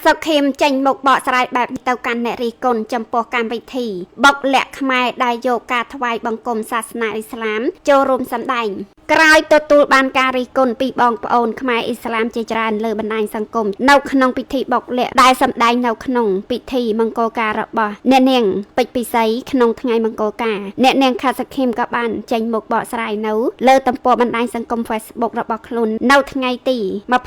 សុខេមចេញមកបកស្រាយបែបទៅកាន់អ្នករីគុណចំពោះកម្មវិធីបុកលក្ខខ្មែរដែលយកការថ្វាយបង្គំសាសនាអ៊ីស្លាមចូលរួមសម្ដែងក្រោយទទួលបានការរិះគន់ពីបងប្អូនខ្មែរអ៊ីស្លាមជាច្រើនលើបណ្ដាញសង្គមនៅក្នុងពិធីបុកលក្ខដែលសម្ដែងនៅក្នុងពិធីមង្គលការរបស់អ្នកនាងពេជ្រពិសីក្នុងថ្ងៃមង្គលការអ្នកនាងខាត់សុខេមក៏បានចេញមកបកស្រាយនៅលើទំព័របណ្ដាញសង្គម Facebook របស់ខ្លួននៅថ្ងៃទី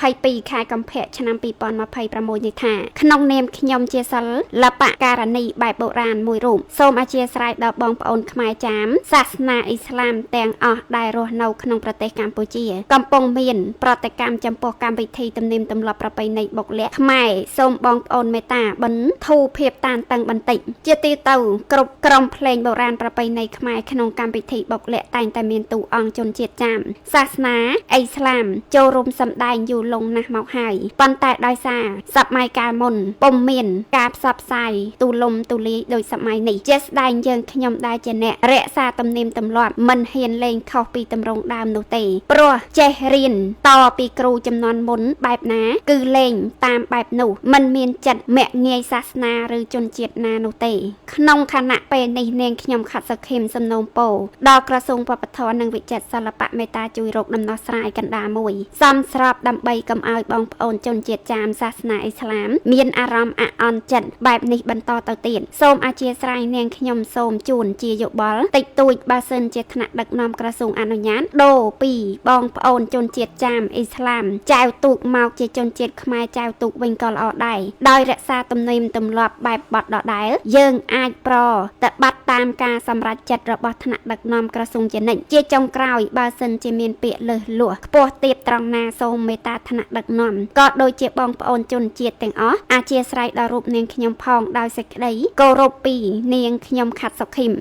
22 ខែកុម្ភៈឆ្នាំ2026នេះថាក្នុងនាមខ្ញុំជាសិល្បករនីបែបបុរាណមួយរូបសូមអធិស្ឋានដល់បងប្អូនខ្មែរចាមសាសនាអ៊ីស្លាមទាំងអស់ដែលរស់នៅក្នុងប្រទេសកម្ពុជាកំពុងមានប្រតិកម្មចំពោះកម្មវិធីទំនៀមទម្លាប់ប្រពៃណីបុកលក្ខខ្មែរសូមបងប្អូនមេត្តាបិណ្ឌធូរភាពតានតឹងបន្តិចជាទីទៅគ្រប់ក្រុមភ្លេងបុរាណប្រពៃណីខ្មែរក្នុងកម្មវិធីបុកលក្ខតែងតែមានតួអង្គជនជាតិចាមសាសនាអ៊ីស្លាមចូលរួមសម្ដែងយូរលង់ណាស់មកហើយប៉ុន្តែដោយសារសម័យកាលមុនពុំមានការផ្សព្វផ្សាយទូលំទូលាយដោយសម័យនេះជាស្ដែងយើងខ្ញុំដែលជាអ្នករក្សាទំនៀមទម្លាប់មិនហ៊ានលេងខុសពីទម្រង់ដើមនោះទេព្រោះចេះរៀនតពីគ្រូចំនួនមុនបែបណាគឺលេងតាមបែបនោះមិនមានចិត្តមាក់ងាយសាសនាឬជនជាតិណានោះទេក្នុងខណៈពេលនេះនាងខ្ញុំខាត់សុខេមសំណូមពរដល់ក្រសួងវប្បធម៌និងវិចិត្រសិល្បៈមេត្តាជួយរកដំណោះស្រាយកណ្ដាលមួយសមស្របដើម្បីកុំឲ្យបងប្អូនជនជាតិចាមសាសនាអ៊ីស្លាមមានអារម្មណ៍អាក់អន់ចិត្តបែបនេះបន្តទៅទៀតសូមអធិស្ឋាននាងខ្ញុំសូមជូនជាយោបល់តិចតួចបើសិនជាថ្នាក់ដឹកនាំក្រសួងអនុញ្ញាតដូរពីបងប្អូនជនជាតិចាមអ៊ីស្លាមចៅទូកមកជាជនជាតិខ្មែរចៅទូកវិញក៏ល្អដែរដោយរក្សាទំនៀមទម្លាប់បែបបត់ដដែលយើងអាចប្រតិបត្តិតាមការសម្រេចចិត្តរបស់ថ្នាក់ដឹកនាំក្រសួងជានិច្ចជាចុងក្រោយបើសិនជាមានពាក្យលើសលួសខ្ពស់ទៀតត្រង់ណាសូមមេត្តាថ្នាក់ដឹកនាំក៏ដូចជាបងប្អូនជនជាតិទាំងអស់អធិស្ឋានដល់រូបនាងខ្ញុំផងដោយសេចក្តីគោរពពីនាងខ្ញុំខាត់សុខេម